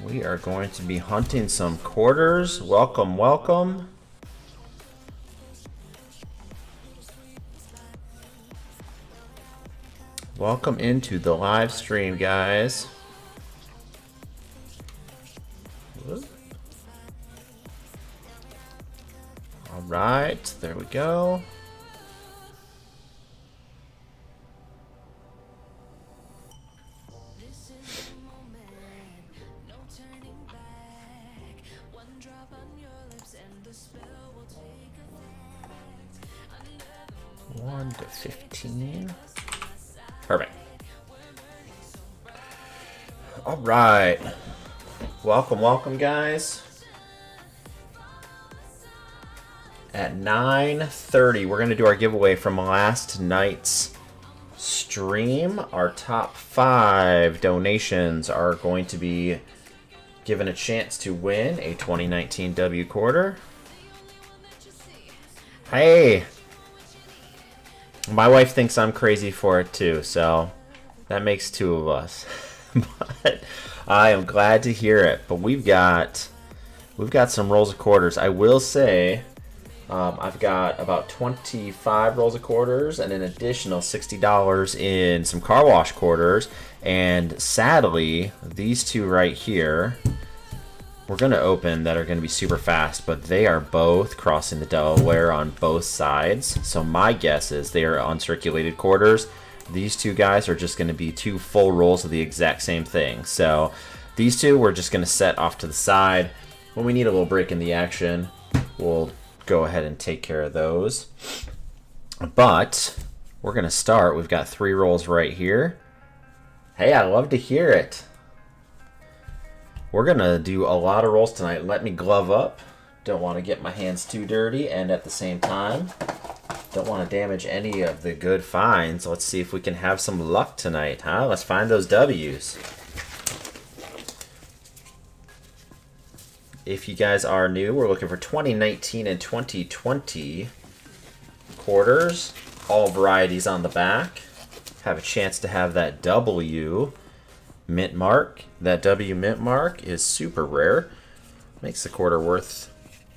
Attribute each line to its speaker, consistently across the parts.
Speaker 1: We are going to be hunting some quarters. Welcome, welcome. Welcome into the live stream, guys. All right, there we go. One to 15. Perfect. All right. Welcome, welcome, guys. At 9:30, we're going to do our giveaway from last night's stream. Our top 5 donations are going to be given a chance to win a 2019 W quarter. Hey! My wife thinks I'm crazy for it too, so that makes 2 of us. But I am glad to hear it. But we've got some rolls of quarters. I will say I've got about 25 rolls of quarters and an additional $60 in some car wash quarters. And sadly, these 2 right here we're going to open that are going to be super fast, but they are both crossing the Delaware on both sides. So my guess is they are uncirculated quarters. These 2 guys are just going to be 2 full rolls of the exact same thing. So these 2 we're just going to set off to the side. When we need a little break in the action, we'll go ahead and take care of those. But we're going to start. We've got 3 rolls right here. Hey, I love to hear it. We're going to do a lot of rolls tonight. Let me glove up. Don't want to get my hands too dirty, and at the same time, don't want to damage any of the good finds. Let's see if we can have some luck tonight, huh? Let's find those W's. If you guys are new, we're looking for 2019 and 2020 quarters. All varieties on the back. Have a chance to have that W mint mark. That W mint mark is super rare. Makes the quarter worth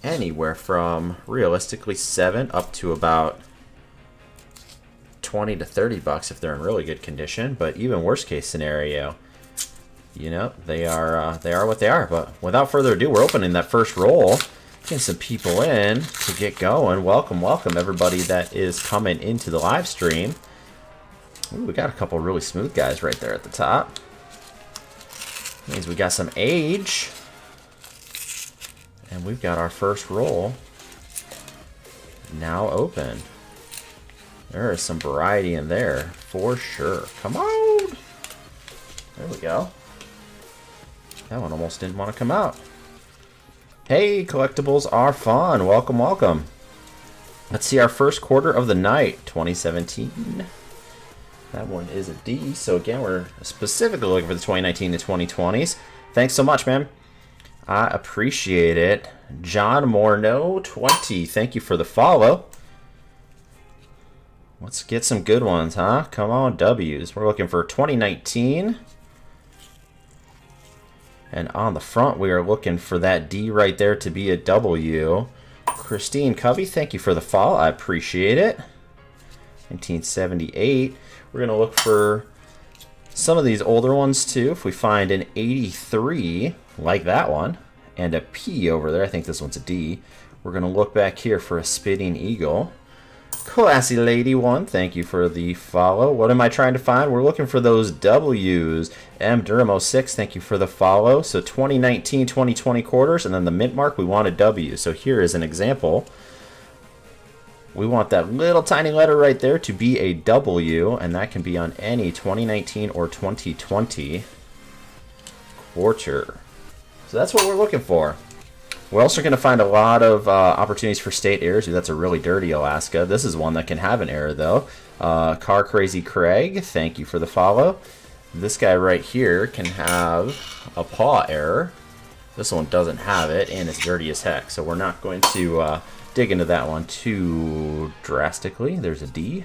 Speaker 1: anywhere from realistically 7 up to about 20 to 30 bucks if they're in really good condition. But even worst case scenario, you know, they are what they are. But without further ado, we're opening that first roll. Getting some people in to get going. Welcome, welcome everybody that is coming into the live stream. Ooh, we got a couple really smooth guys right there at the top. Means we got some age. And we've got our first roll now open. There is some variety in there for sure. Come on. There we go. That one almost didn't want to come out. Hey, collectibles are fun. Welcome, welcome. Let's see our first quarter of the night, 2017. That one is a D. So again, we're specifically looking for the 2019 to 2020s. Thanks so much, man. I appreciate it. John Morneau 20. Thank you for the follow. Let's get some good ones, huh? Come on, W's. We're looking for 2019. And on the front, we are looking for that D right there to be a W. Christine Covey, thank you for the follow. I appreciate it. 1978. We're going to look for some of these older ones too. If we find an 83, like that one, and a P over there, I think this one's a D. We're going to look back here for a Spitting Eagle. Classy Lady 1, thank you for the follow. What am I trying to find? We're looking for those W's. M Duramo 6, thank you for the follow. So 2019, 2020 quarters, and then the mint mark, we want a W. So here is an example. We want that little tiny letter right there to be a W, and that can be on any 2019 or 2020 quarter. So that's what we're looking for. We're also going to find a lot of opportunities for state errors. Ooh, that's a really dirty Alaska. This is one that can have an error, though. Car Crazy Craig, thank you for the follow. This guy right here can have a paw error. This one doesn't have it, and it's dirty as heck. So we're not going to dig into that one too drastically. There's a D.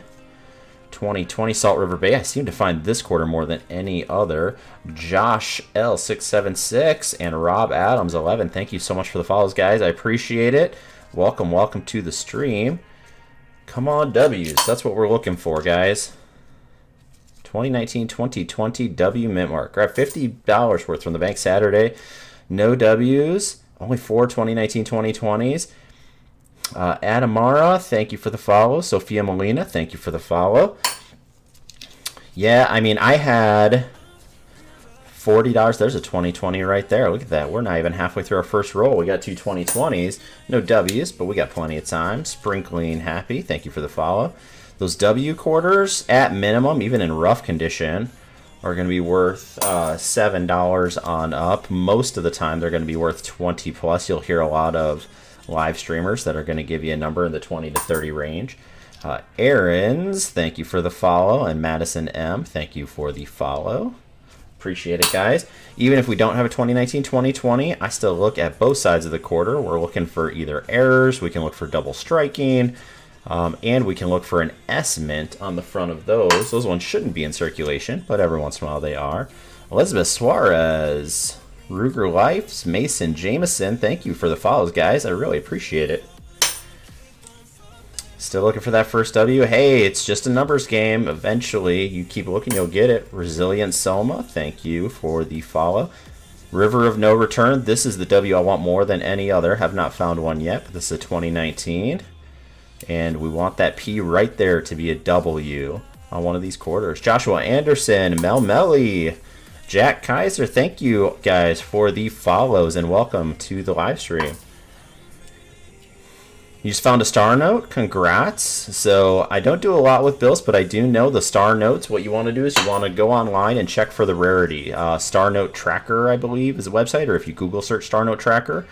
Speaker 1: 2020 Salt River Bay. I seem to find this quarter more than any other. Josh L676 and Rob Adams 11. Thank you so much for the follows, guys. I appreciate it. Welcome to the stream. Come on, W's. That's what we're looking for, guys. 2019-2020 W mint mark. Grab $50 worth from the bank Saturday. No W's. Only 4 2019-2020s. Adamara, thank you for the follow. Sophia Molina, thank you for the follow. Yeah, I mean, I had $40. There's a 2020 right there. Look at that. We're not even halfway through our first roll. We got 2 2020s. No W's, but we got plenty of time. Sprinkling Happy, thank you for the follow. Those W quarters, at minimum, even in rough condition, are going to be worth $7 on up. Most of the time, they're going to be worth 20 plus. You'll hear a lot of live streamers that are going to give you a number in the 20 to 30 range. Aaron's, thank you for the follow. And Madison M, thank you for the follow. Appreciate it, guys. Even if we don't have a 2019-2020, I still look at both sides of the quarter. We're looking for either errors, we can look for double striking, and we can look for an S mint on the front of those. Those ones shouldn't be in circulation, but every once in a while they are. Elizabeth Suarez, Ruger Lifes, Mason Jameson, thank you for the follows, guys. I really appreciate it. Still looking for that first W. Hey, it's just a numbers game. Eventually, you keep looking, you'll get it. Resilient Selma, thank you for the follow. River of No Return, this is the W I want more than any other. Have not found one yet, but this is a 2019. And we want that P right there to be a W on one of these quarters. Joshua Anderson, Mel Melly, Jack Kaiser, thank you guys for the follows and welcome to the live stream. You just found a star note? Congrats. So I don't do a lot with bills, but I do know the star notes. What you want to do is you want to go online and check for the rarity. Star Note Tracker, I believe, is a website, or if you Google search Star Note Tracker,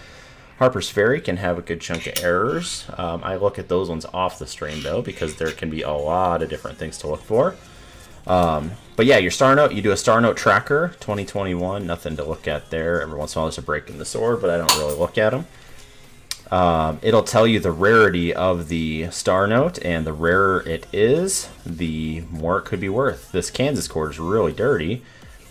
Speaker 1: Harper's Ferry can have a good chunk of errors. I look at those ones off the stream, though, because there can be a lot of different things to look for. But yeah, your Star Note, you do a Star Note Tracker, 2021, nothing to look at there. Every once in a while there's a break in the sword, but I don't really look at them. It'll tell you the rarity of the Star Note, and the rarer it is, the more it could be worth. This Kansas quarter is really dirty.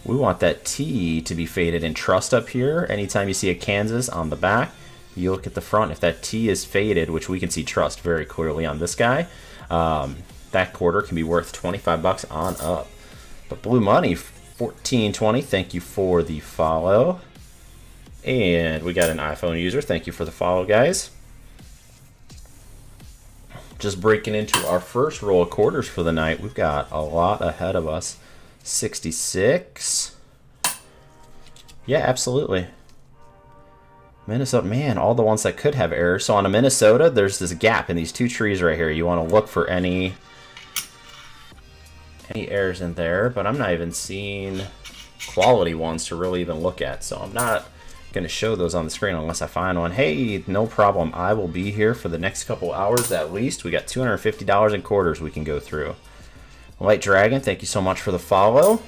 Speaker 1: We want that T to be faded in trust up here. Anytime you see a Kansas on the back, you look at the front. If that T is faded, which we can see trust very clearly on this guy, that quarter can be worth 25 bucks on up. But Blue Money, 1420, thank you for the follow. And we got an iPhone user. Thank you for the follow, guys. Just breaking into our first roll of quarters for the night. We've got a lot ahead of us. 66. Yeah, absolutely. Minnesota, man, all the ones that could have errors. So on a Minnesota, there's this gap in these two trees right here. You want to look for any errors in there, but I'm not even seeing quality ones to really even look at. So I'm not going to show those on the screen unless I find one. Hey, no problem. I will be here for the next couple hours at least. We got $250 in quarters we can go through. Light Dragon, thank you so much for the follow.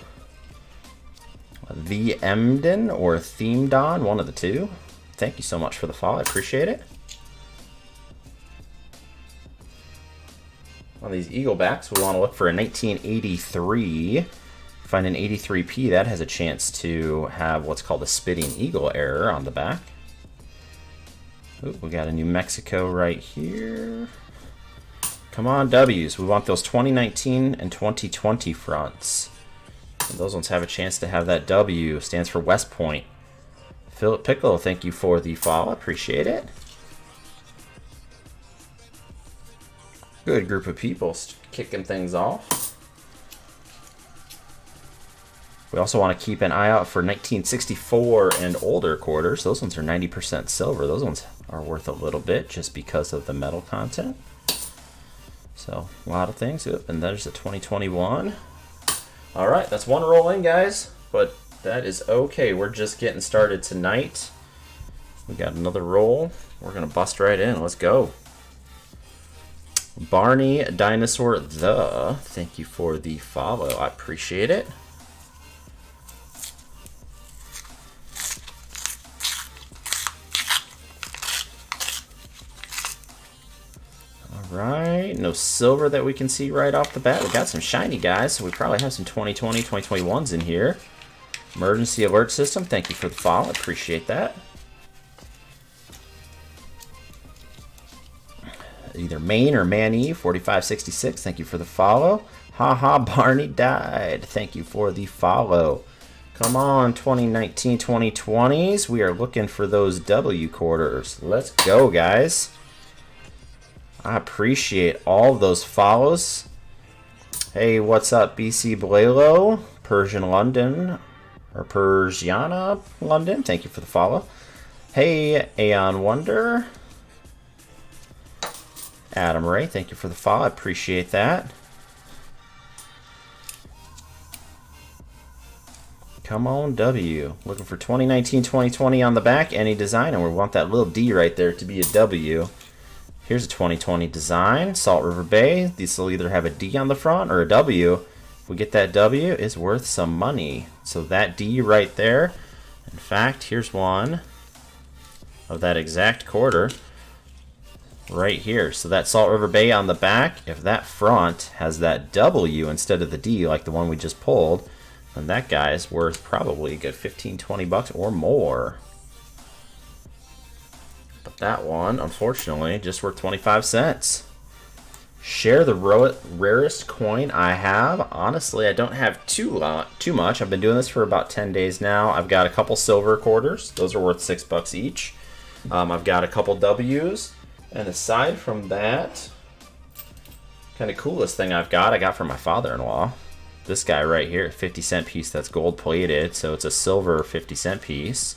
Speaker 1: The Emden or Theme Don, one of the two. Thank you so much for the follow. I appreciate it. On these Eagle backs, we want to look for a 1983. Find an 83P, that has a chance to have what's called a spitting eagle error on the back. Ooh, we got a New Mexico right here. Come on, W's. We want those 2019 and 2020 fronts. And those ones have a chance to have that W. Stands for West Point. Philip Pickle, thank you for the follow. Appreciate it. Good group of people kicking things off. We also want to keep an eye out for 1964 and older quarters. Those ones are 90% silver. Those ones are worth a little bit just because of the metal content. So, a lot of things. Oop, and there's a 2021. All right, that's one roll in, guys. But that is okay. We're just getting started tonight. We got another roll. We're going to bust right in. Let's go. Barney Dinosaur the. Thank you for the follow. I appreciate it. right, no silver that we can see right off the bat. We got some shiny guys, so we probably have some 2020, 2021s in here. Emergency alert system, thank you for the follow, appreciate that. Either Maine or Manny, 4566, thank you for the follow. Haha, Barney died, thank you for the follow. Come on, 2019, 2020s. We are looking for those W quarters. Let's go, guys. I appreciate all of those follows. Hey, what's up, BC Blalo? Persian London, or Persiana London. Thank you for the follow. Hey, Aeon Wonder. Adam Ray, thank you for the follow. I appreciate that. Come on, W. Looking for 2019, 2020 on the back. Any design, and we want that little D right there to be a W. Here's a 2020 design. Salt River Bay. These will either have a D on the front or a W. If we get that W, it's worth some money. So that D right there. In fact, here's one of that exact quarter right here. So that Salt River Bay on the back, if that front has that W instead of the D like the one we just pulled, and that guy is worth probably a good 15, 20 bucks or more. But that one, unfortunately, just worth 25 cents. Share the rarest coin I have. Honestly, I don't have too much. I've been doing this for about 10 days now. I've got a couple silver quarters. Those are worth $6 each. I've got a couple W's. And aside from that, kind of coolest thing I got from my father-in-law. This guy right here, 50-cent piece that's gold plated, so it's a silver 50-cent piece,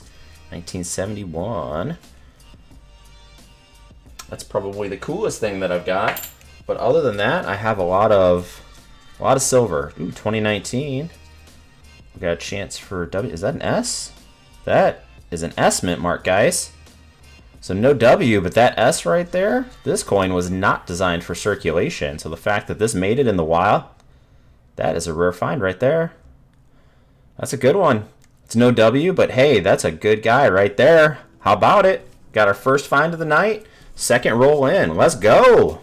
Speaker 1: 1971. That's probably the coolest thing that I've got. But other than that, I have a lot of silver. Ooh, 2019. We got a chance for W. Is that an S? That is an S mint mark, guys. So no W, but that S right there, this coin was not designed for circulation. So the fact that this made it in the wild, that is a rare find right there. That's a good one. It's no W, but hey, that's a good guy right there. How about it? Got our first find of the night. Second roll in. Let's go.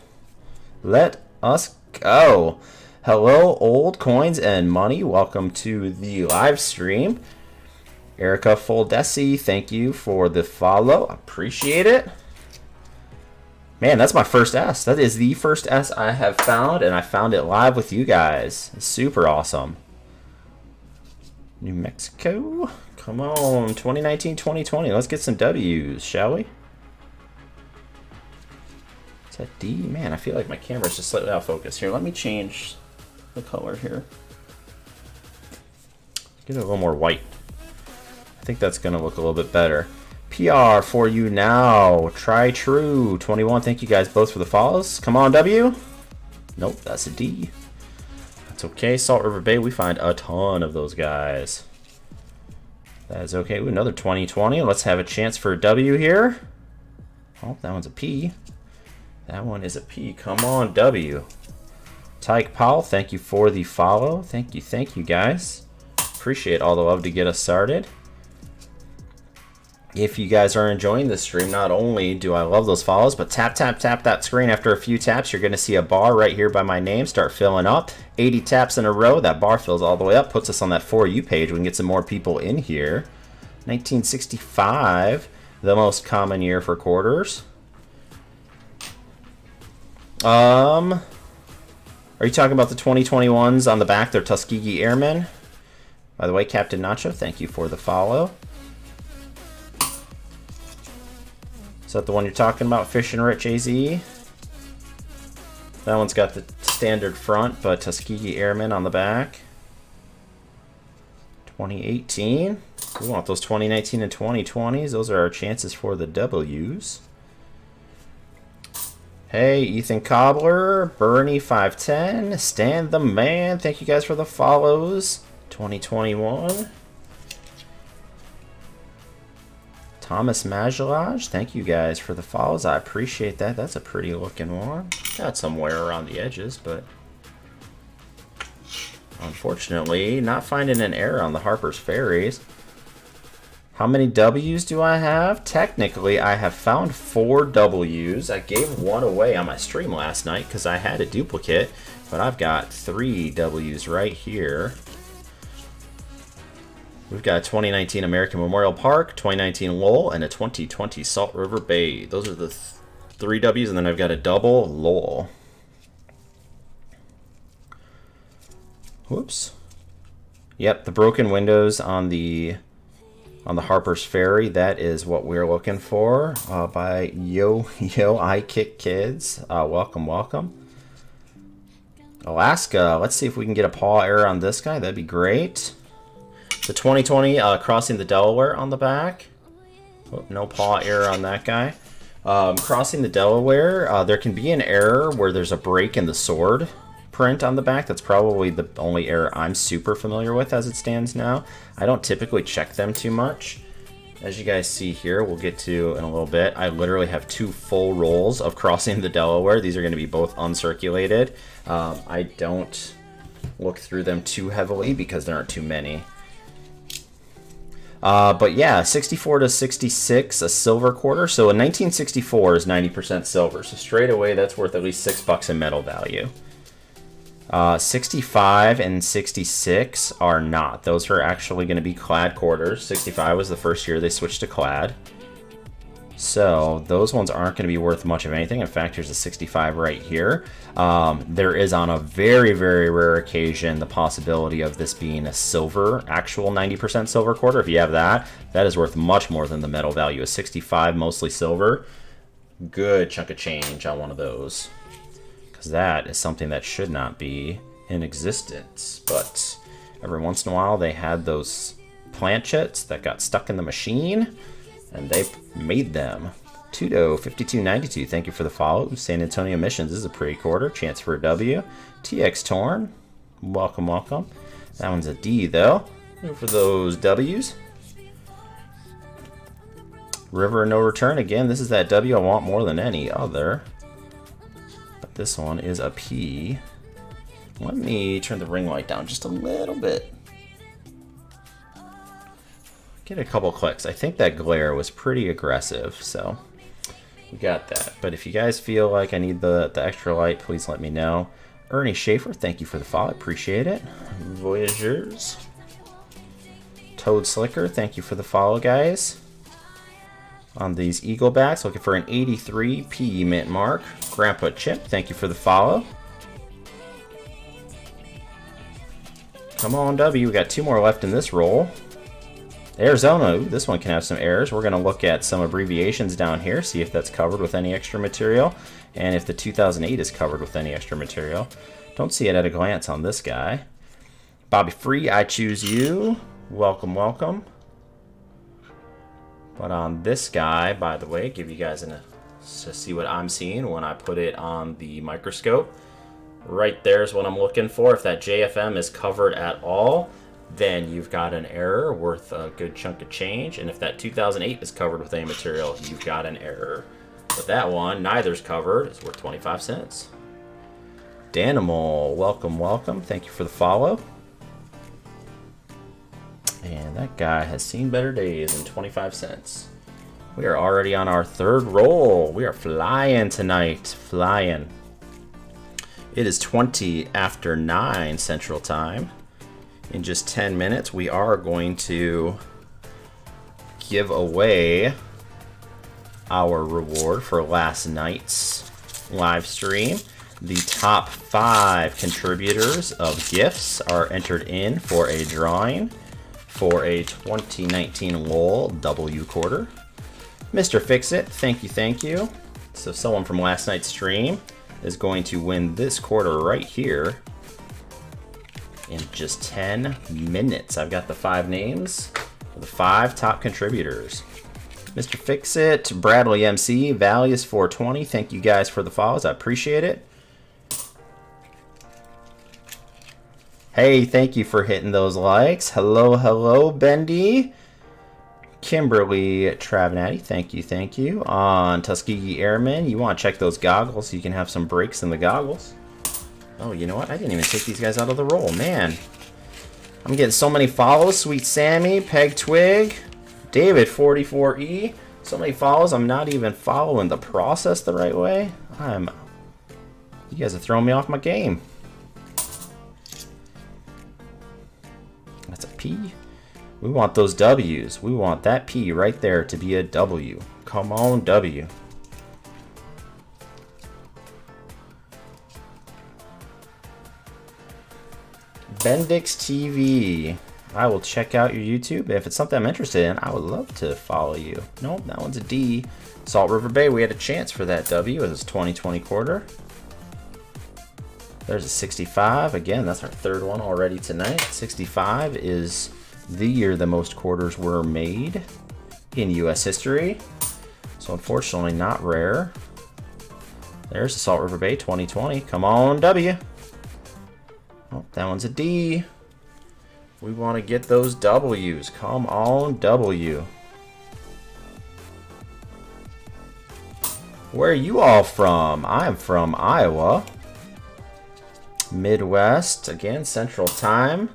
Speaker 1: Let us go. Hello, old coins and money. Welcome to the live stream. Erica Foldesi, thank you for the follow. Appreciate it. Man, that's my first S. That is the first S I have found, and I found it live with you guys. It's super awesome. New Mexico. Come on, 2019, 2020. Let's get some W's, shall we? Is that D? Man, I feel like my camera's just slightly out of focus. Here, let me change the color here. Get it a little more white. I think that's going to look a little bit better. PR for you now. Try True 21. Thank you guys both for the follows. Come on, W. Nope, that's a D. That's okay. Salt River Bay, we find a ton of those guys. That is okay. Ooh, another 2020. Let's have a chance for a W here. Oh, that one's a P. That one is a P. Come on, W. Tyke Powell, thank you for the follow. Thank you guys. Appreciate all the love to get us started. If you guys are enjoying this stream, not only do I love those follows, but tap that screen. After a few taps, you're going to see a bar right here by my name start filling up. 80 taps in a row, that bar fills all the way up, puts us on that For You page. We can get some more people in here. 1965, the most common year for quarters. Are you talking about the 2021s on the back? They're Tuskegee Airmen. By the way, Captain Nacho, thank you for the follow. Is that the one you're talking about, Fish and Rich AZ? That one's got the standard front, but Tuskegee Airmen on the back. 2018. We want those 2019 and 2020s. Those are our chances for the W's. Hey, Ethan Cobbler, Bernie 510, Stan the Man. Thank you guys for the follows. 2021. Thomas Majalaj, thank you guys for the follows. I appreciate that. That's a pretty looking one. Got some wear around the edges, but unfortunately, not finding an error on the Harper's Ferries. How many W's do I have? Technically, I have found 4 W's. I gave one away on my stream last night because I had a duplicate, but I've got 3 W's right here. We've got a 2019 American Memorial Park, 2019 Lowell, and a 2020 Salt River Bay. Those are the 3 W's, and then I've got a double Lowell. Whoops. Yep, the broken windows on the Harper's Ferry. That is what we're looking for. By Yo I Kick Kids. Welcome, welcome. Alaska. Let's see if we can get a paw error on this guy. That'd be great. The 2020 Crossing the Delaware on the back. Oh, no paw error on that guy. Crossing the Delaware. There can be an error where there's a break in the sword print on the back. That's probably the only error I'm super familiar with as it stands now. I don't typically check them too much. As you guys see here, we'll get to in a little bit, I literally have 2 full rolls of Crossing the Delaware. These are going to be both uncirculated. I don't look through them too heavily because there aren't too many. But yeah, 64 to 66, a silver quarter. So a 1964 is 90% silver. So straight away, that's worth at least $6 in metal value. 65 and 66 are not. Those are actually going to be clad quarters. 65 was the first year they switched to clad. So those ones aren't going to be worth much of anything. In fact, here's a 65 right here. There is on a very, very rare occasion the possibility of this being a silver, actual 90% silver quarter. If you have that, that is worth much more than the metal value. A 65, mostly silver. Good chunk of change on one of those. Because that is something that should not be in existence. But every once in a while they had those planchets that got stuck in the machine, and they made them. Tudo 5292, thank you for the follow. San Antonio Missions, this is a pretty quarter. Chance for a W. TX Torn, welcome, welcome. That one's a D though. Look for those W's. River No Return, again, this is that W I want more than any other. But this one is a P. Let me turn the ring light down just a little bit. Get a couple clicks. I think that glare was pretty aggressive, so we got that. But if you guys feel like I need the extra light, please let me know. Ernie Schaefer, thank you for the follow. Appreciate it. Voyagers. Toad Slicker, thank you for the follow, guys. On these Eagle backs, looking for an 83 PE mint mark. Grandpa Chip, thank you for the follow. Come on, W. We got 2 more left in this roll. Arizona, ooh, this one can have some errors. We're going to look at some abbreviations down here, see if that's covered with any extra material, and if the 2008 is covered with any extra material. Don't see it at a glance on this guy. Bobby Free, I choose you. Welcome, But on this guy, by the way, give you guys to see what I'm seeing when I put it on the microscope. Right there's what I'm looking for. If that JFM is covered at all, then you've got an error worth a good chunk of change. And if that 2008 is covered with any material, you've got an error. But that one, neither's covered, it's worth 25 cents. Danimal, welcome. Thank you for the follow. And that guy has seen better days than 25 cents. We are already on our 3rd roll. We are flying tonight, flying. It is 20 after 9 Central Time. In just 10 minutes, we are going to give away our reward for last night's live stream. The top 5 contributors of gifts are entered in for a drawing for a 2019 Lowell W quarter. Mr. Fixit, thank you. So someone from last night's stream is going to win this quarter right here in just 10 minutes. I've got the 5 names for the 5 top contributors. Mr. Fixit, Bradley MC, Valius 420, thank you guys for the follows. I appreciate it. Hey, thank you for hitting those likes. Hello, Bendy. Kimberly Travenatti, thank you. On Tuskegee Airmen, you want to check those goggles so you can have some breaks in the goggles. Oh, you know what? I didn't even take these guys out of the roll. Man, I'm getting so many follows. Sweet Sammy, Peg Twig, David 44E. So many follows, I'm not even following the process the right way. You guys are throwing me off my game. That's a P. We want those W's. We want that P right there to be a W. Come on, W. Bendix TV. I will check out your YouTube. If it's something I'm interested in, I would love to follow you. Nope, that one's a D. Salt River Bay, we had a chance for that W. It was 2020 quarter. There's a 65. Again, that's our third one already tonight. 65 is the year the most quarters were made in U.S. history. So unfortunately not rare. There's the Salt River Bay 2020. Come on, W. Oh, that one's a D. We want to get those W's. Come on, W. Where are you all from? I'm from Iowa. Midwest. Again, Central Time.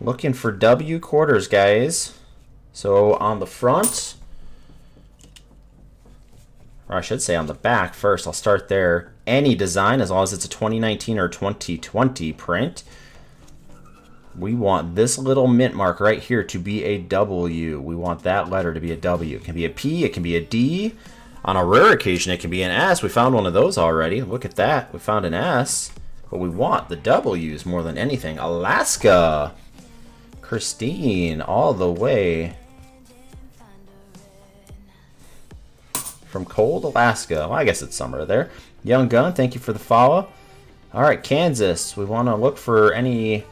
Speaker 1: Looking for W quarters, guys. So on the front, or I should say on the back first, I'll start there. Any design, as long as it's a 2019 or 2020 print. We want this little mint mark right here to be a W. We want that letter to be a W. It can be a P, it can be a D. On a rare occasion, it can be an S. We found one of those already. Look at that. We found an S. But we want the W's more than anything. Alaska. Christine, all the way from cold Alaska. Well, I guess it's summer there. Young Gun, thank you for the follow. All right, Kansas. We want to look for any...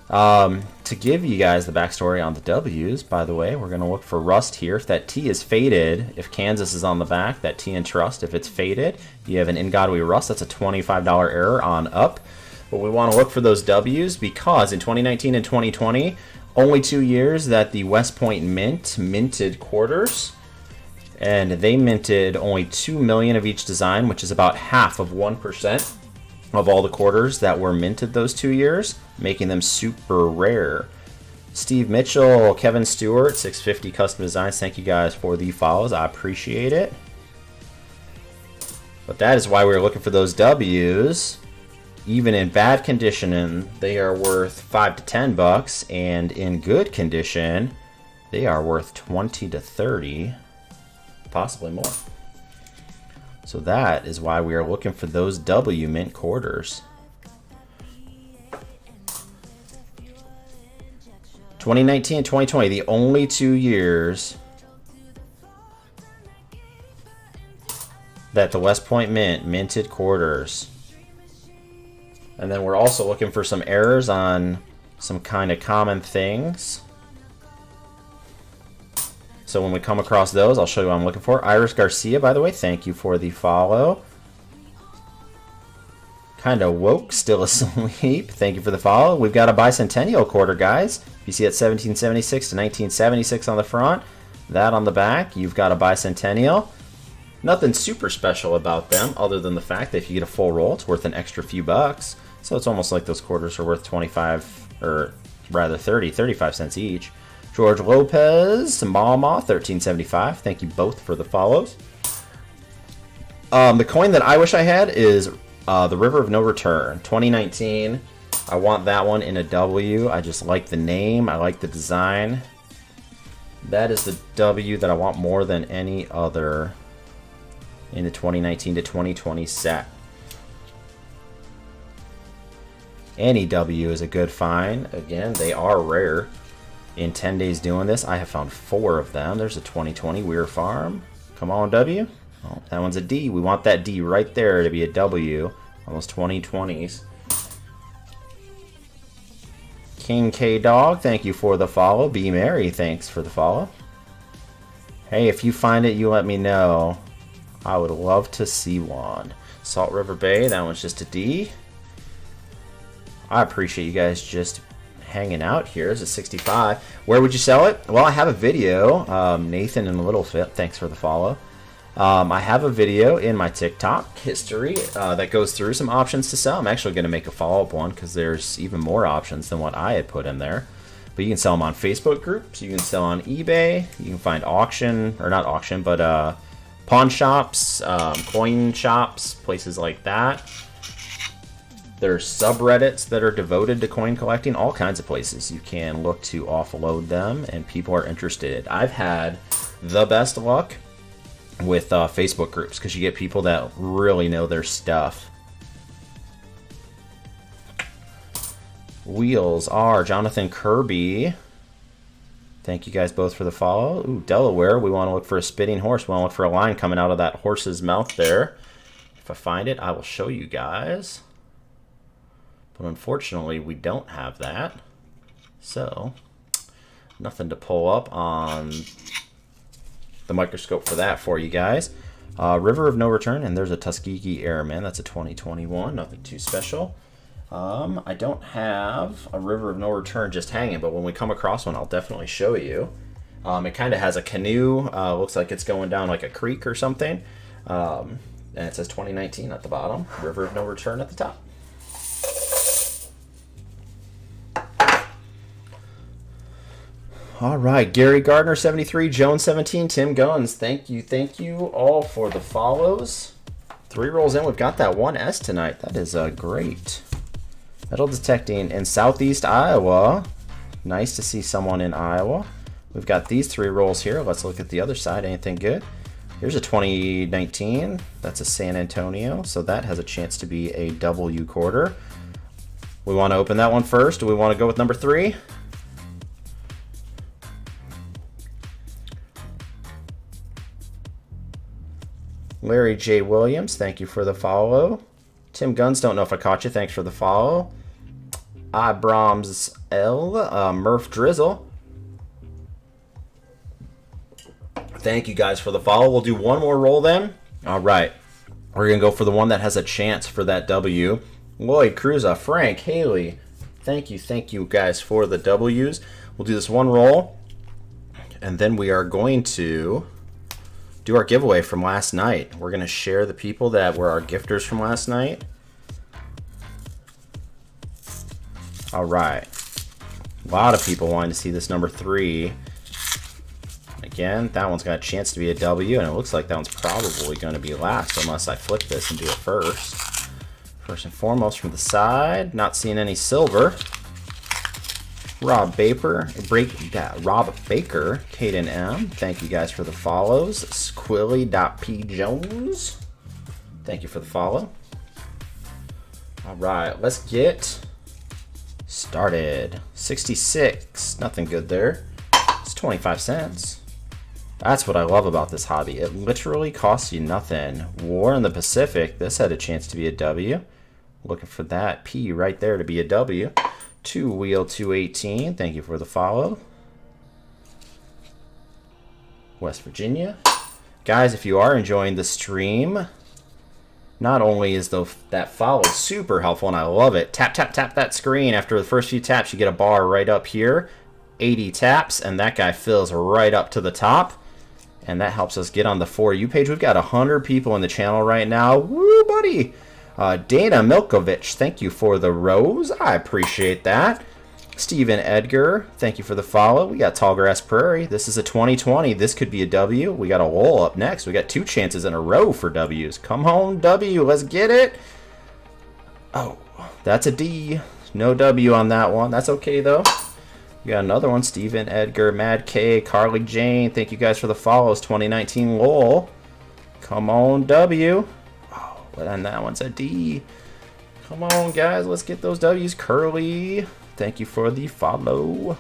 Speaker 1: to give you guys the backstory on the W's, by the way, we're going to look for rust here. If that T is faded, if Kansas is on the back, that T in trust, if it's faded, you have an In God We Rust, that's a $25 error on up. But we want to look for those W's because in 2019 and 2020, only 2 years that the West Point Mint minted quarters. And they minted only 2 million of each design, which is about half of 1% of all the quarters that were minted those 2 years, making them super rare. Steve Mitchell, Kevin Stewart, 650 Custom Designs, thank you guys for the follows. I appreciate it. But that is why we were looking for those W's. Even in bad condition, they are worth $5 to $10, and in good condition, they are worth 20 to 30, possibly more. So that is why we are looking for those W mint quarters. 2019 and 2020, the only 2 years that the West Point Mint minted quarters. And then we're also looking for some errors on some kind of common things. So when we come across those, I'll show you what I'm looking for. Iris Garcia, by the way, thank you for the follow. Kind of woke, still asleep. Thank you for the follow. We've got a bicentennial quarter, guys. You see it 1776 to 1976 on the front. That on the back, you've got a bicentennial. Nothing super special about them other than the fact that if you get a full roll, it's worth an extra few bucks. So it's almost like those quarters are worth 25, or rather 35 cents each. George Lopez, Mama, 1375. Thank you both for the follows. The coin that I wish I had is the River of No Return, 2019. I want that one in a W. I just like the name. I like the design. That is the W that I want more than any other in the 2019 to 2020 set. Any W is a good find. Again, they are rare. In 10 days doing this, I have found 4 of them. There's a 2020 Weir Farm. Come on, W. Oh, that one's a D. We want that D right there to be a W on those 2020s. King K Dog, thank you for the follow. B Mary, thanks for the follow. Hey, if you find it, you let me know. I would love to see one. Salt River Bay, that one's just a D. I appreciate you guys just hanging out here. It's a 65. Where would you sell it? Well, I have a video. Nathan and Littlefit, thanks for the follow. I have a video in my TikTok history that goes through some options to sell. I'm actually going to make a follow-up one because there's even more options than what I had put in there. But you can sell them on Facebook groups. You can sell on eBay. You can find auction, or not auction, but pawn shops, coin shops, places like that. There's subreddits that are devoted to coin collecting, all kinds of places you can look to offload them, and people are interested. I've had the best luck with Facebook groups because you get people that really know their stuff. Wheels are Jonathan Kirby. Thank you guys both for the follow. Ooh, Delaware. We want to look for a spitting horse. We want to look for a line coming out of that horse's mouth there. If I find it, I will show you guys. But unfortunately, we don't have that. So, nothing to pull up on the microscope for that for you guys. River of No Return, and there's a Tuskegee Airman. That's a 2021. Nothing too special. I don't have a River of No Return just hanging, but when we come across one, I'll definitely show you. It kind of has a canoe. Looks like it's going down like a creek or something. And it says 2019 at the bottom. River of No Return at the top. All right, Gary Gardner 73, Jones 17, Tim Guns. Thank you all for the follows. 3 rolls in, we've got that 1S tonight. That is great. Metal detecting in Southeast Iowa. Nice to see someone in Iowa. We've got these 3 rolls here. Let's look at the other side. Anything good? Here's a 2019. That's a San Antonio, so that has a chance to be a W quarter. We want to open that one first. Do we want to go with number 3? Larry J. Williams, thank you for the follow. Tim Guns, don't know if I caught you. Thanks for the follow. Brahms L. Murph Drizzle. Thank you guys for the follow. We'll do one more roll then. All right. We're going to go for the one that has a chance for that W. Lloyd Cruza, Frank, Haley. Thank you guys for the W's. We'll do this one roll. And then we are going to do our giveaway from last night. We're going to share the people that were our gifters from last night. All right. A lot of people wanting to see this number 3. Again, that one's got a chance to be a W, and it looks like that one's probably going to be last unless I flip this and do it first. First and foremost from the side, not seeing any silver. Rob Baker, Caden M. Thank you guys for the follows. Squilly.P. Jones. Thank you for the follow. All right, let's get started. 66, nothing good there. It's 25 cents. That's what I love about this hobby. It literally costs you nothing. War in the Pacific, this had a chance to be a W. Looking for that P right there to be a W. 2 Wheel 218, thank you for the follow. West Virginia. Guys, if you are enjoying the stream, not only is that follow super helpful, and I love it, tap that screen. After the first few taps, you get a bar right up here. 80 taps, and that guy fills right up to the top. And that helps us get on the For You page. We've got 100 people in the channel right now. Woo, buddy! Dana Milkovich, thank you for the rose. I appreciate that. Stephen Edgar, thank you for the follow. We got Tallgrass Prairie. This is a 2020. This could be a W. We got a Lowell up next. We got 2 chances in a row for W's. Come home, W. Let's get it. Oh, that's a D. No W on that one. That's okay, though. We got another one. Stephen Edgar, Mad K, Carly Jane. Thank you guys for the follows. 2019 Lowell. Come on, W. And that one's a D. Come on, guys. Let's get those W's. Curly, thank you for the follow.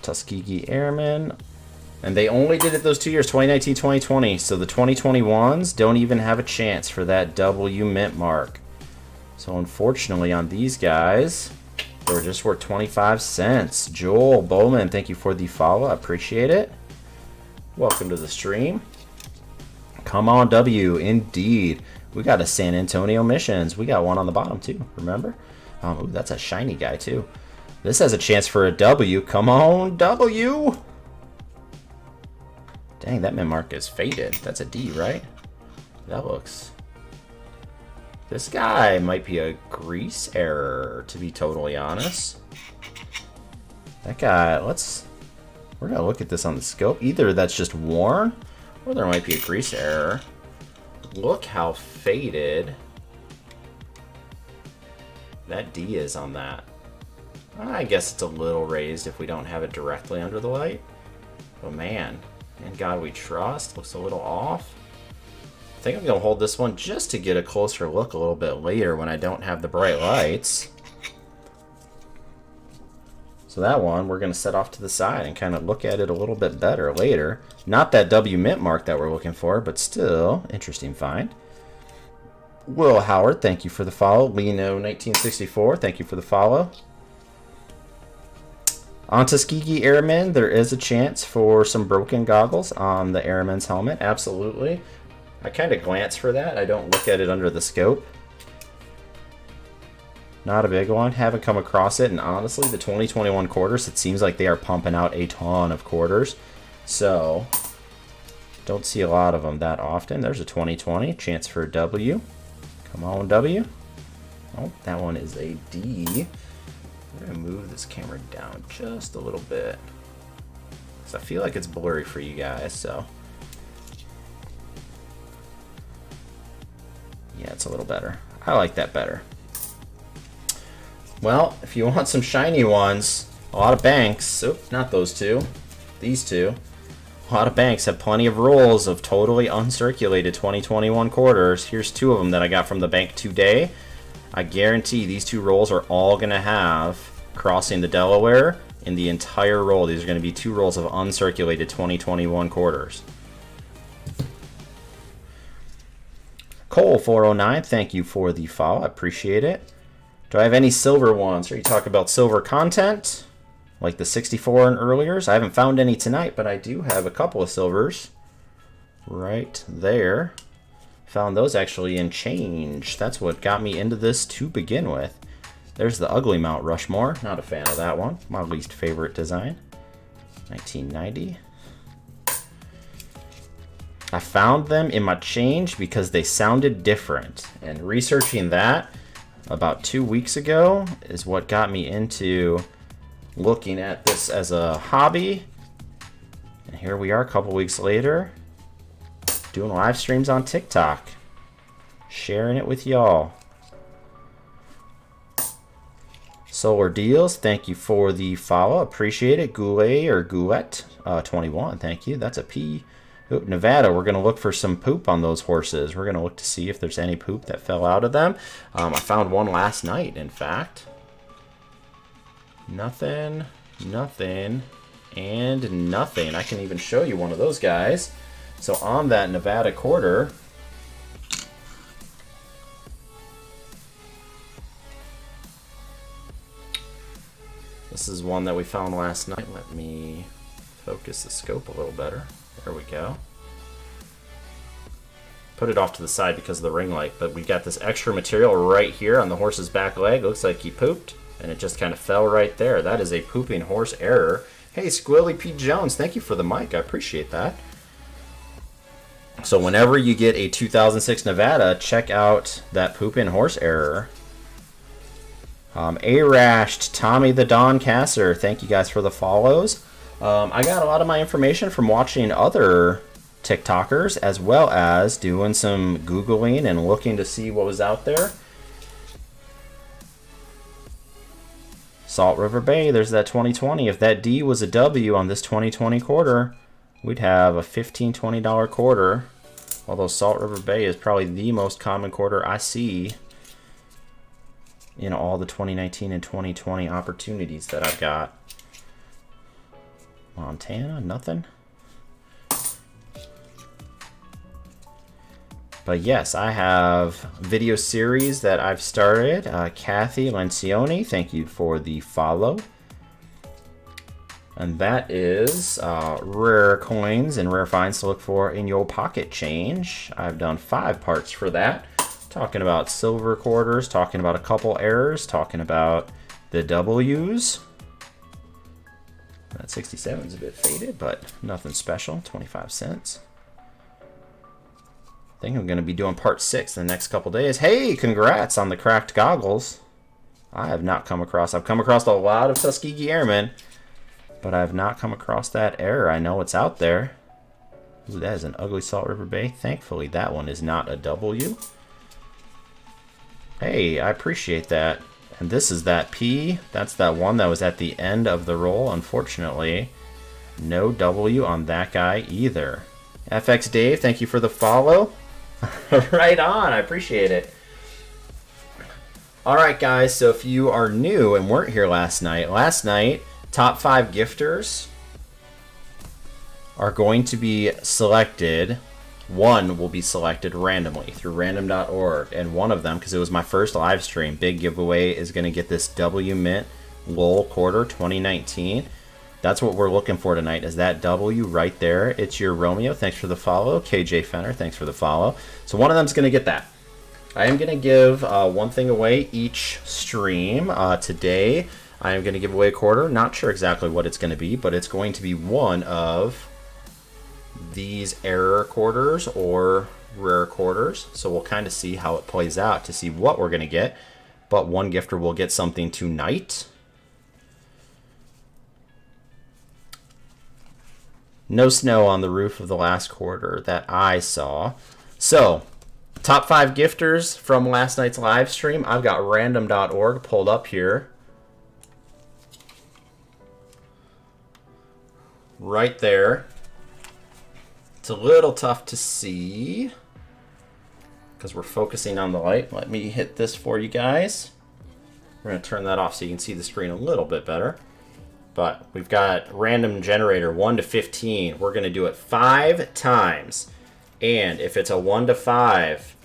Speaker 1: Tuskegee Airmen. And they only did it those 2 years, 2019, 2020. So the 2021s don't even have a chance for that W mint mark. So unfortunately on these guys, they were just worth 25 cents. Joel Bowman, thank you for the follow. I appreciate it. Welcome to the stream. Come on, W, indeed. We got a San Antonio Missions. We got one on the bottom, too, remember? Ooh, that's a shiny guy, too. This has a chance for a W. Come on, W. Dang, that mint mark is faded. That's a D, right? That looks This guy might be a grease error, to be totally honest. That guy, we're gonna look at this on the scope. Either that's just worn, or there might be a grease error. Look how faded that D is on that. I guess it's a little raised if we don't have it directly under the light. But man, in God we trust, looks a little off. I think I'm gonna hold this one just to get a closer look a little bit later when I don't have the bright lights. So that one we're gonna set off to the side and kind of look at it a little bit better later. Not that W mint mark that we're looking for, but still interesting find. Will Howard, thank you for the follow. Lino 1964, thank you for the follow. On Tuskegee Airmen, there is a chance for some broken goggles on the Airman's helmet. Absolutely. I kind of glance for that. I don't look at it under the scope. Not a big one. Haven't come across it. And honestly, the 2021 quarters, it seems like they are pumping out a ton of quarters. So, don't see a lot of them that often. There's a 2020. Chance for a W. Come on, W. Oh, that one is a D. We're going to move this camera down just a little bit, because I feel like it's blurry for you guys, so. Yeah, it's a little better. I like that better. Well, if you want some shiny ones, a lot of banks, oh, not those two, these two. A lot of banks have plenty of rolls of totally uncirculated 2021 quarters. Here's two of them that I got from the bank today. I guarantee these two rolls are all going to have crossing the Delaware in the entire roll. These are going to be two rolls of uncirculated 2021 quarters. Cole 409, thank you for the follow. I appreciate it. Do I have any silver ones? Are you talking about silver content? Like the 64 and earliers? I haven't found any tonight, but I do have a couple of silvers right there. Found those actually in change. That's what got me into this to begin with. There's the ugly Mount Rushmore. Not a fan of that one. My least favorite design. 1990. I found them in my change because they sounded different. And researching that about 2 weeks ago is what got me into looking at this as a hobby. And here we are a couple weeks later, doing live streams on TikTok, sharing it with y'all. Solar Deals, thank you for the follow. Appreciate it. Goulet or Goulet 21, thank you. That's a P. Ooh, Nevada, we're going to look for some poop on those horses. We're going to look to see if there's any poop that fell out of them. I found one last night, in fact. Nothing, nothing, and nothing. I can even show you one of those guys. So on that Nevada quarter, this is one that we found last night. Let me focus the scope a little better. There we go. Put it off to the side because of the ring light, but we got this extra material right here on the horse's back leg. Looks like he pooped, and it just kind of fell right there. That is a pooping horse error. Hey, Squilly P. Jones, thank you for the mic. I appreciate that. So whenever you get a 2006 Nevada, check out that pooping horse error. A-Rashed, Tommy the Doncaster, thank you guys for the follows. I got a lot of my information from watching other TikTokers, as well as doing some Googling and looking to see what was out there. Salt River Bay, there's that 2020. If that D was a W on this 2020 quarter, we'd have a $15, $20 quarter. Although Salt River Bay is probably the most common quarter I see in all the 2019 and 2020 opportunities that I've got. Montana, nothing. But yes, I have video series that I've started. Kathy Lencioni, thank you for the follow. And that is rare coins and rare finds to look for in your pocket change. I've done 5 parts for that. Talking about silver quarters, talking about a couple errors, talking about the W's. That 67 is a bit faded, but nothing special, 25 cents. I think I'm going to be doing part 6 in the next couple days. Hey, congrats on the cracked goggles. I have not come across. I've come across a lot of Tuskegee Airmen, but I have not come across that error. I know it's out there. Ooh, that is an ugly Salt River Bay. Thankfully, that one is not a W. Hey, I appreciate that. And this is that P. That's that one that was at the end of the roll. Unfortunately, no W on that guy either. FX Dave, thank you for the follow. Right on, I appreciate it. Alright guys, so if you are new and weren't here last night, top 5 gifters are going to be selected. One will be selected randomly through random.org, and one of them, because it was my first live stream, big giveaway, is going to get this W Mint LOL quarter 2019. That's what we're looking for tonight, is that W right there. It's your Romeo. Thanks for the follow. KJ Fenner, thanks for the follow. So one of them's going to get that. I am going to give one thing away each stream. Today, I am going to give away a quarter. Not sure exactly what it's going to be, but it's going to be one of these error quarters or rare quarters. So we'll kind of see how it plays out to see what we're going to get. But one gifter will get something tonight. No snow on the roof of the last quarter that I saw. So, top 5 gifters from last night's live stream. I've got random.org pulled up here. Right there. It's a little tough to see because we're focusing on the light. Let me hit this for you guys. We're going to turn that off so you can see the screen a little bit better. But we've got random generator 1 to 15. We're going to do it 5 times. And if it's a 1 to 5,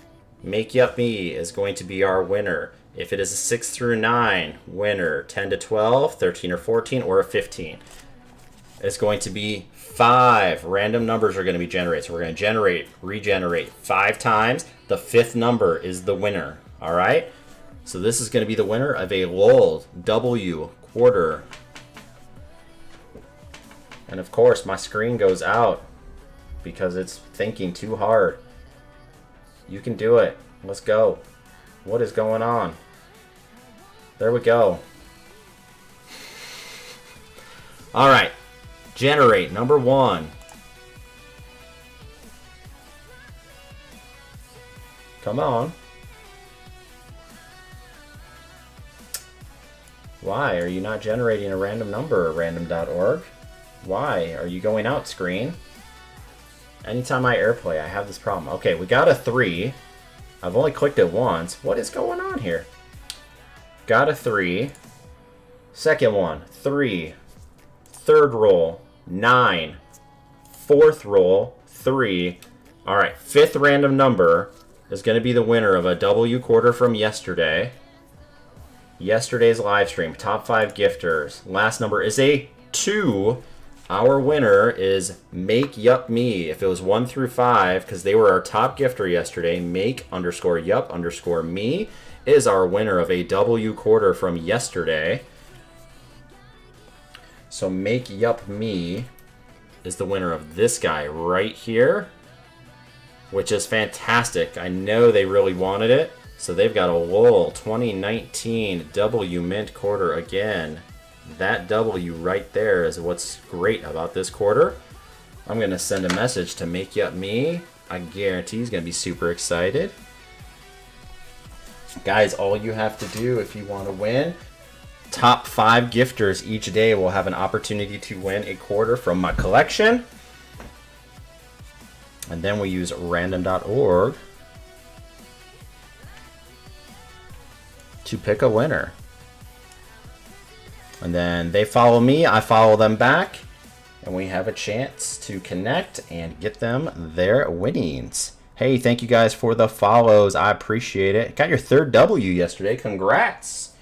Speaker 1: Make Yup Me is going to be our winner. If it is a 6 through 9, winner. 10 to 12, 13 or 14, or a 15. It's going to be 5 random numbers are going to be generated. So we're going to regenerate 5 times. The 5th number is the winner. All right? So this is going to be the winner of a LOL W quarter. And of course, my screen goes out because it's thinking too hard. You can do it. Let's go. What is going on? There we go. All right. Generate number 1. Come on. Why are you not generating a random number at random.org? Why are you going out, screen? Anytime I airplay, I have this problem. Okay, we got a 3. I've only clicked it once. What is going on here? Got a 3. Second one, 3. Third roll, 9. Fourth roll, 3. All right, 5th random number is going to be the winner of a W quarter from yesterday. Yesterday's live stream, top 5 gifters. Last number is a 2. Our winner is Make Yup Me. If it was 1 through 5, because they were our top gifter yesterday, Make_Yup_Me is our winner of a W quarter from yesterday. So Make Yup Me is the winner of this guy right here, which is fantastic. I know they really wanted it. So they've got a LOL 2019 W Mint quarter again. That W right there is what's great about this quarter. I'm going to send a message to Make Yup Me. I guarantee he's going to be super excited. Guys, all you have to do if you want to win, top 5 gifters each day will have an opportunity to win a quarter from my collection. And then we use random.org to pick a winner. And then they follow me, I follow them back, and we have a chance to connect and get them their winnings. Hey, thank you guys for the follows. I appreciate it. Got your 3rd W yesterday. Congrats.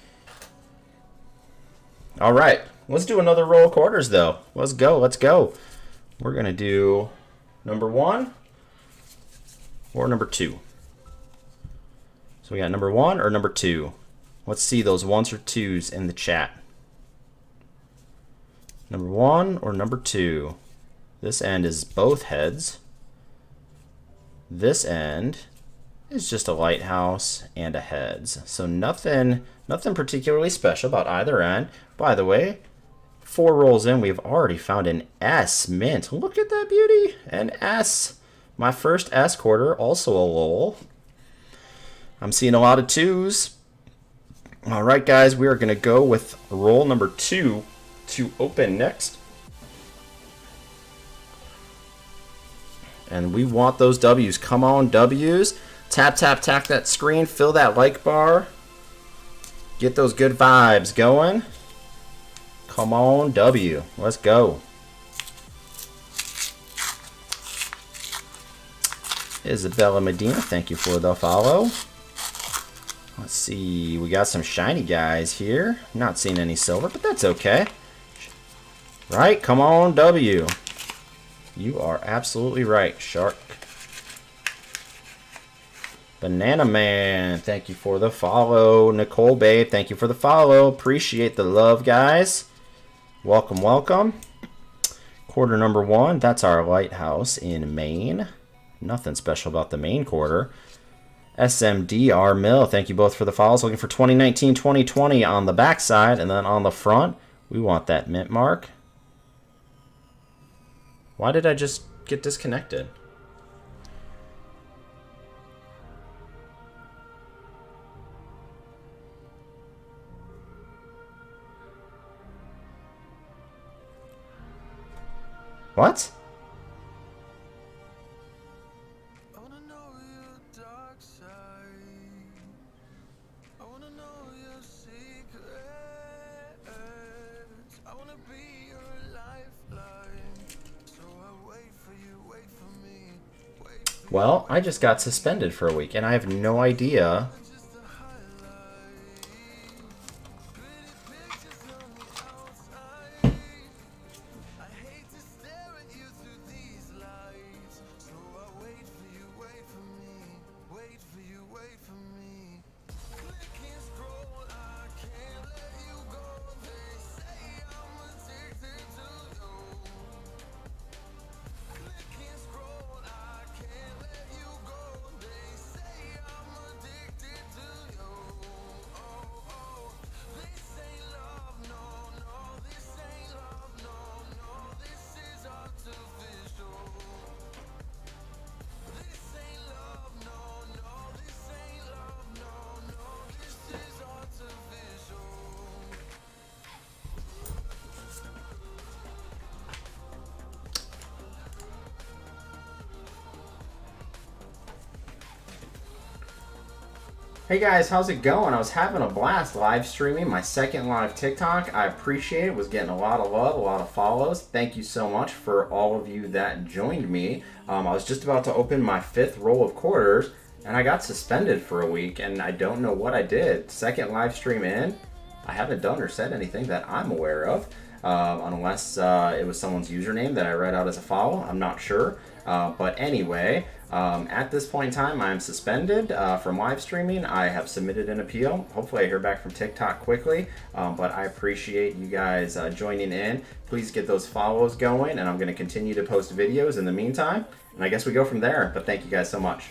Speaker 1: All right, let's do another roll of quarters, though. Let's go. Let's go. We're going to do number 1 or number 2. So we got number 1 or number 2. Let's see those 1s or 2s in the chat. Number 1 or number 2? This end is both heads. This end is just a lighthouse and a heads. So nothing particularly special about either end. By the way, 4 rolls in, we've already found an S mint. Look at that beauty. An S. My first S quarter, also a lol. I'm seeing a lot of 2s. All right, guys, we are going to go with roll number 2 to open next. And we want those W's. Come on, W's. Tap, tap, tap that screen. Fill that like bar. Get those good vibes going. Come on, W. Let's go. Isabella Medina, thank you for the follow. Let's see. We got some shiny guys here. Not seeing any silver, but that's okay. Right? Come on, W. You are absolutely right, Shark. Banana Man, thank you for the follow. Nicole Babe, thank you for the follow. Appreciate the love, guys. Welcome, welcome. Quarter number 1, that's our lighthouse in Maine. Nothing special about the Maine quarter. SMDR Mill, thank you both for the follows. Looking for 2019-2020 on the back side, and then on the front, we want that mint mark. Why did I just get disconnected? What? Well, I just got suspended for a week, and I have no idea. Hey guys, how's it going? I was having a blast live streaming my second live TikTok. I appreciate it. Was getting a lot of love, a lot of follows. Thank you so much for all of you that joined me. I was just about to open my 5th roll of quarters, and I got suspended for a week, and I don't know what I did. Second live stream in, I haven't done or said anything that I'm aware of, unless it was someone's username that I read out as a follow. I'm not sure. But anyway, at this point in time, I'm suspended from live streaming. I have submitted an appeal. Hopefully I hear back from TikTok quickly, but I appreciate you guys joining in. Please get those follows going, and I'm going to continue to post videos in the meantime. And I guess we go from there, but thank you guys so much.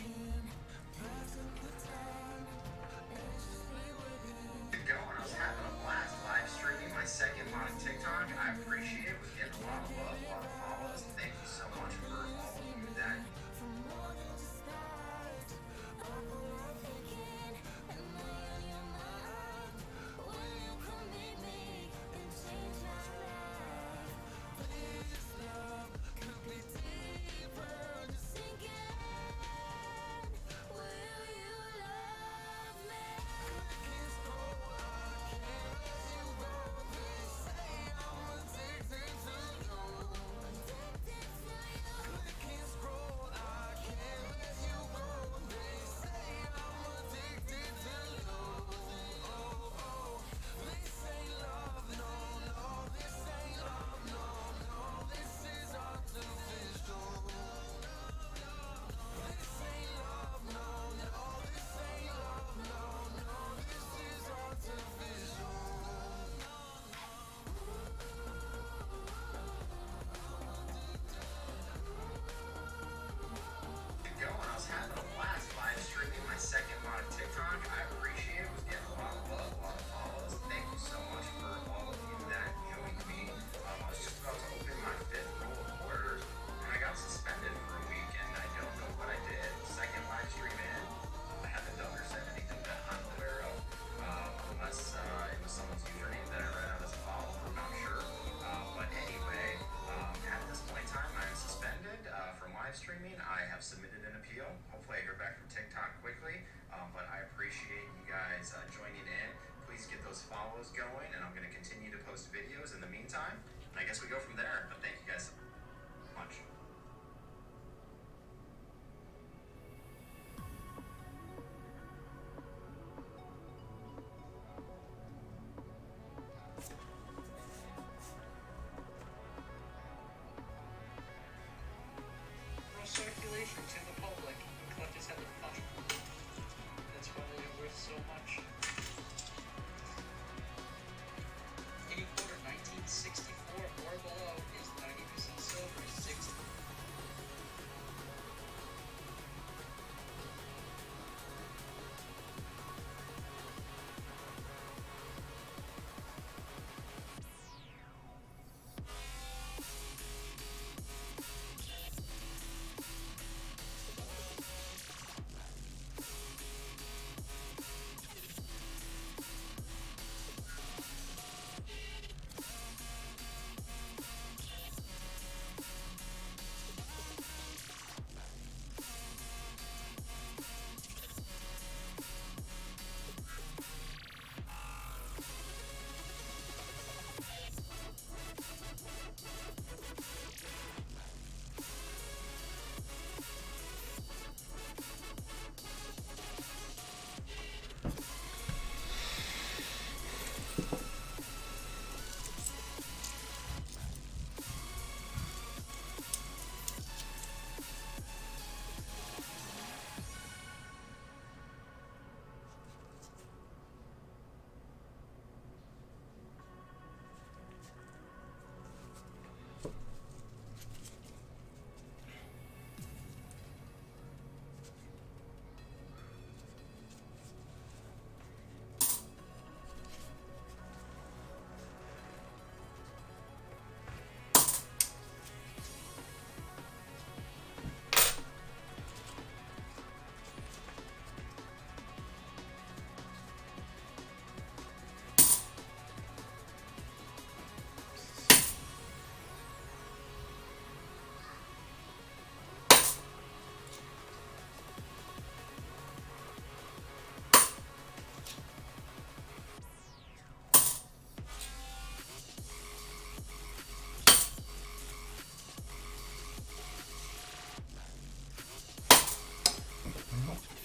Speaker 2: time, and I guess we go from there.